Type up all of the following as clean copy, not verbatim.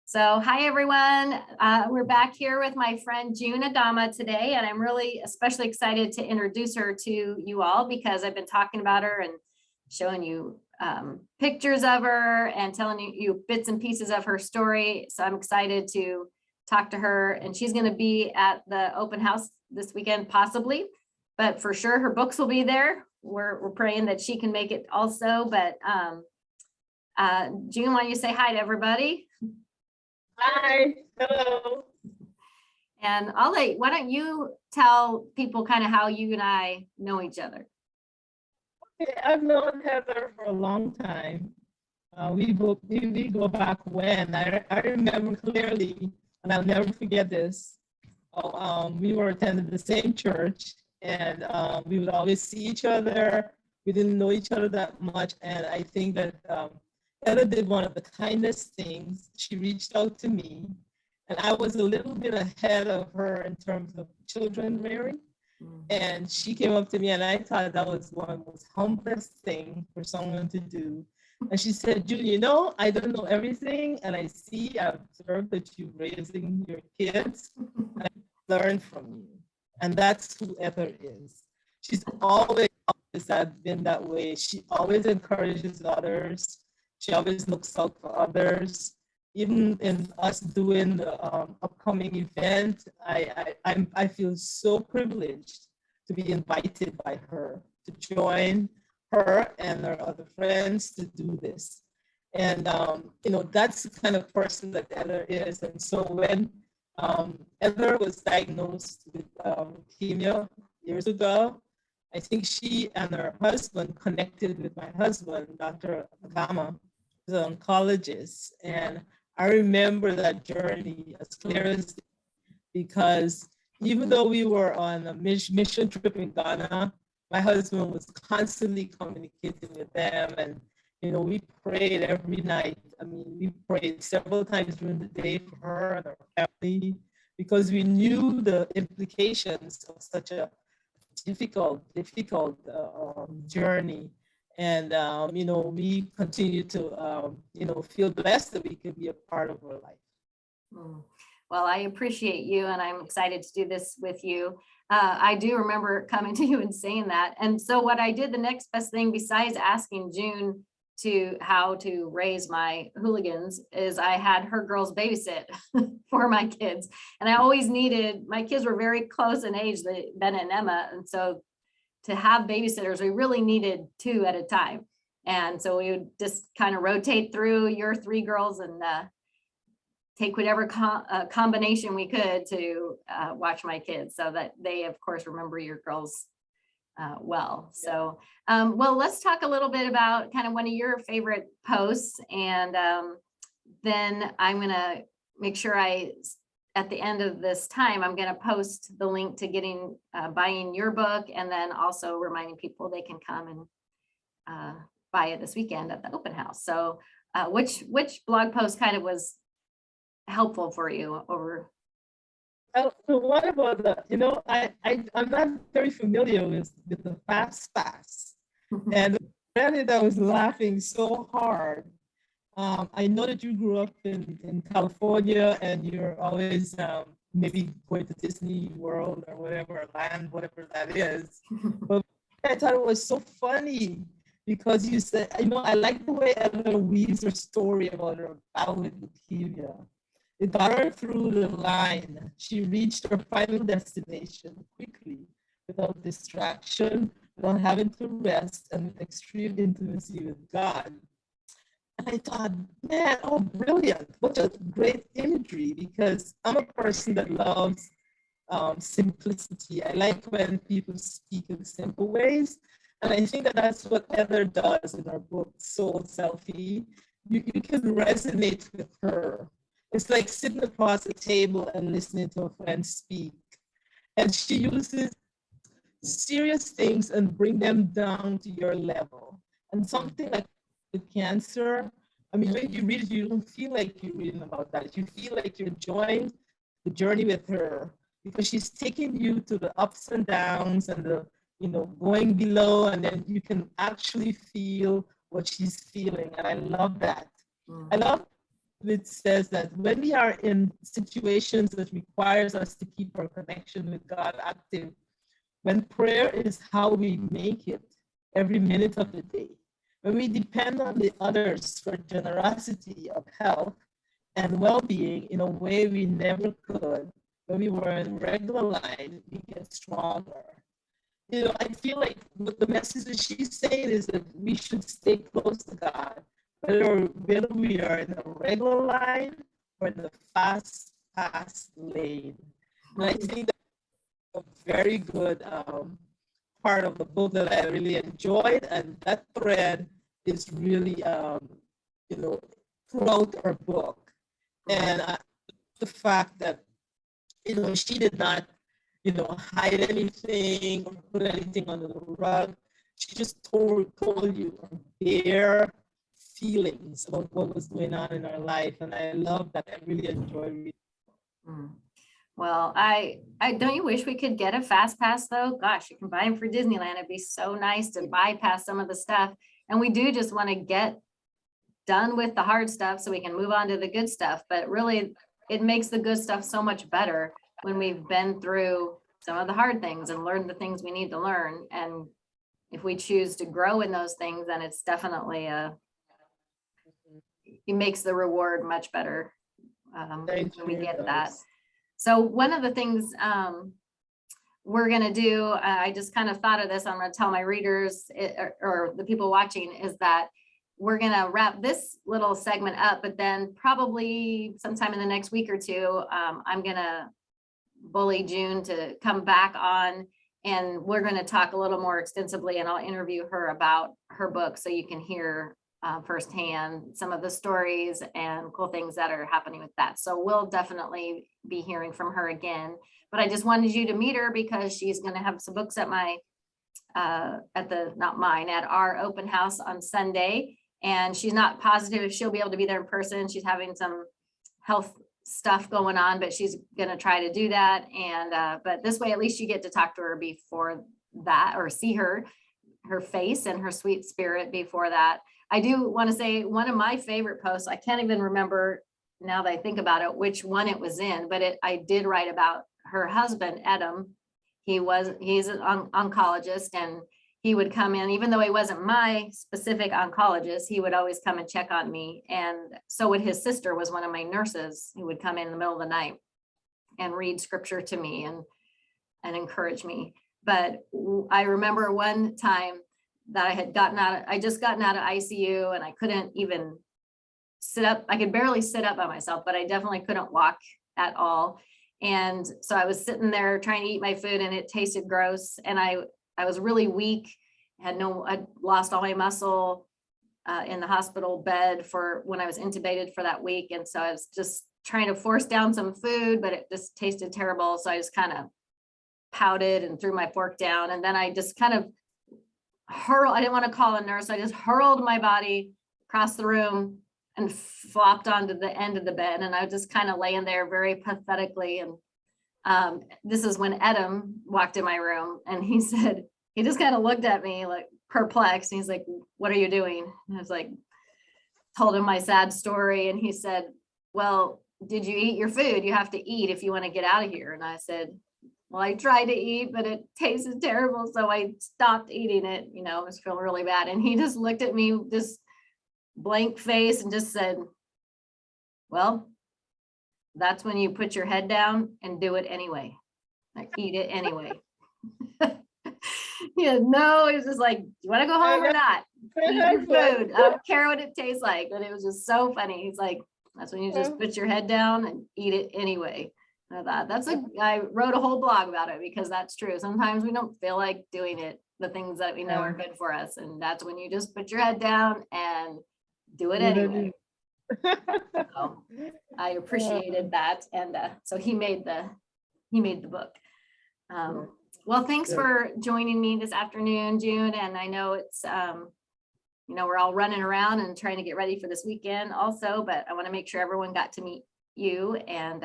So hi, everyone. We're back here with my friend June Agamah today, and I'm really especially excited to introduce her to you all because I've been talking about her and showing you pictures of her and telling you bits and pieces of her story. So I'm excited to talk to her, and she's going to be at the open house this weekend, possibly, but for sure her books will be there. We're praying that she can make it also, but June, why don't you say hi to everybody? Hi, hello. And why don't you tell people kind of how you and I know each other? Okay, I've known Heather for a long time. We go back when. I remember clearly, and I'll never forget this. We were attending the same church, and we would always see each other. We didn't know each other that much, and I think that Heather did one of the kindest things. She reached out to me, and I was a little bit ahead of her in terms of children rearing. And she came up to me, and I thought that was one of the most humblest things for someone to do. And she said, Julie, I don't know everything, and I observed that you're raising your kids, and I learned from you. And that's who Heather is. She's always been that way. She always encourages others. She always looks out for others. Even in us doing the upcoming event, I feel so privileged to be invited by her to join her and her other friends to do this. And, that's the kind of person that Heather is. And so when Heather was diagnosed with leukemia years ago, I think she and her husband connected with my husband, Dr. Agamah, who's an oncologist. And I remember that journey as clear as day, because even though we were on a mission trip in Ghana, my husband was constantly communicating with them. And, we prayed every night. I mean, we prayed several times during the day for her and her family, because we knew the implications of such a difficult journey. And, we continue to, feel blessed that we could be a part of her life. Well, I appreciate you, and I'm excited to do this with you. I do remember coming to you and saying that. And so what I did, the next best thing besides asking June to how to raise my hooligans, is I had her girls babysit for my kids. And I always my kids were very close in age, Bennett and Emma. And so to have babysitters, we really needed 2 at a time. And so we would just kind of rotate through your 3 girls and take whatever combination we could to watch my kids, so that they, of course, remember your girls well. So, well, let's talk a little bit about kind of one of your favorite posts. And then I'm going to make sure at the end of this time, I'm going to post the link to buying your book, and then also reminding people they can come and buy it this weekend at the open house. So which blog post kind of was helpful for you over? So what about I'm not very familiar with the fast. And granted, I was laughing so hard. I know that you grew up in California, and you're always maybe going to Disney World or whatever that is. But I thought it was so funny because you said, I like the way Eleanor weaves her story about her battle with leukemia. It got her through the line. She reached her final destination quickly, without distraction, without having to rest, and with extreme intimacy with God. And I thought, man, oh, brilliant. What a great imagery, because I'm a person that loves simplicity. I like when people speak in simple ways. And I think that that's what Heather does in her book, Soul-Selfie. You can resonate with her. It's like sitting across the table and listening to a friend speak. And she uses serious things and bring them down to your level. And something like with cancer, I mean, when you read it, you don't feel like you're reading about that. You feel like you're enjoying the journey with her, because she's taking you to the ups and downs and the, going below, and then you can actually feel what she's feeling. And I love that. I love which says that when we are in situations that requires us to keep our connection with God active, when prayer is how we make it every minute of the day, when we depend on the others for generosity of health and well-being in a way we never could when we were in regular line, we get stronger. I feel like what the message that she's saying is that we should stay close to God, whether we are in a regular line or in the fast lane. And I think that's a very good part of the book that I really enjoyed, and that thread is really, throughout our book. And the fact that, she did not, hide anything or put anything under the rug. She just told you her bare feelings about what was going on in her life. And I love that. I really enjoy reading. Mm. Well, I don't you wish we could get a fast pass though? Gosh, you can buy them for Disneyland. It'd be so nice to bypass some of the stuff. And we do just want to get done with the hard stuff so we can move on to the good stuff. But really, it makes the good stuff so much better when we've been through some of the hard things and learned the things we need to learn. And if we choose to grow in those things, then it's definitely it makes the reward much better when we get that. So one of the things we're going to do, I just kind of thought of this, I'm going to tell my readers or the people watching, is that we're going to wrap this little segment up, but then probably sometime in the next week or two, I'm going to bully June to come back on, and we're going to talk a little more extensively, and I'll interview her about her book so you can hear firsthand some of the stories and cool things that are happening with that. So we'll definitely be hearing from her again, but I just wanted you to meet her because she's going to have some books at at our open house on Sunday. And she's not positive if she'll be able to be there in person. She's having some health stuff going on, but she's going to try to do that. And but this way, at least you get to talk to her before that, or see her face and her sweet spirit before that. I do want to say one of my favorite posts, I can't even remember now that I think about it, which one it was in, but I did write about her husband, Adam. He's an oncologist, and he would come in, even though he wasn't my specific oncologist, he would always come and check on me. And so would his sister, was one of my nurses, who would come in the middle of the night and read scripture to me and encourage me. But I remember one time that I just gotten out of ICU, and I couldn't even sit up. I could barely sit up by myself, but I definitely couldn't walk at all. And so I was sitting there trying to eat my food, and it tasted gross. And I was really weak, I'd lost all my muscle in the hospital bed for when I was intubated for that week. And so I was just trying to force down some food, but it just tasted terrible. So I just kind of pouted and threw my fork down. And then I just kind of I didn't want to call a nurse. I just hurled my body across the room and flopped onto the end of the bed. And I was just kind of laying there very pathetically. And this is when Adam walked in my room, and he just kind of looked at me like perplexed. And he's like, "What are you doing?" And I was like, told him my sad story. And he said, "Well, did you eat your food? You have to eat if you want to get out of here." And I said, "Well, I tried to eat, but it tasted terrible. So I stopped eating it. I was feeling really bad." And he just looked at me, just blank face, and just said, "Well, that's when you put your head down and do it anyway. Like, eat it anyway." No, it was just like, "Do you want to go home or not? Eat your food. I don't care what it tastes like." But it was just so funny. He's like, "That's when you just put your head down and eat it anyway." And I thought I wrote a whole blog about it, because that's true. Sometimes we don't feel like doing it, the things that we know are good for us. And that's when you just put your head down and do it anyway. So I appreciated that. And so he made the book. Well, thanks for joining me this afternoon, June. And I know it's, we're all running around and trying to get ready for this weekend also, but I want to make sure everyone got to meet you and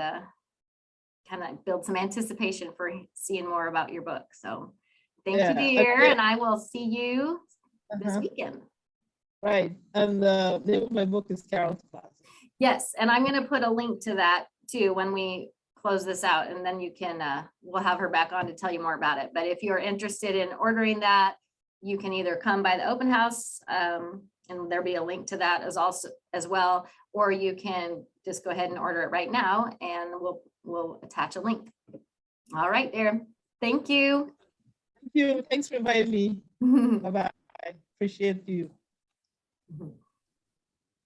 kind of build some anticipation for seeing more about your book. So thank you, dear. Okay. And I will see you this weekend. Right. And the name of my book is Carol's Closet. Yes, and I'm gonna put a link to that too when we close this out, and then you can, we'll have her back on to tell you more about it. But if you're interested in ordering that, you can either come by the open house, and there'll be a link to that as well, or you can just go ahead and order it right now, and we'll attach a link. All right, there. Thank you. Thank you. Thanks for inviting me. Bye-bye. Appreciate you.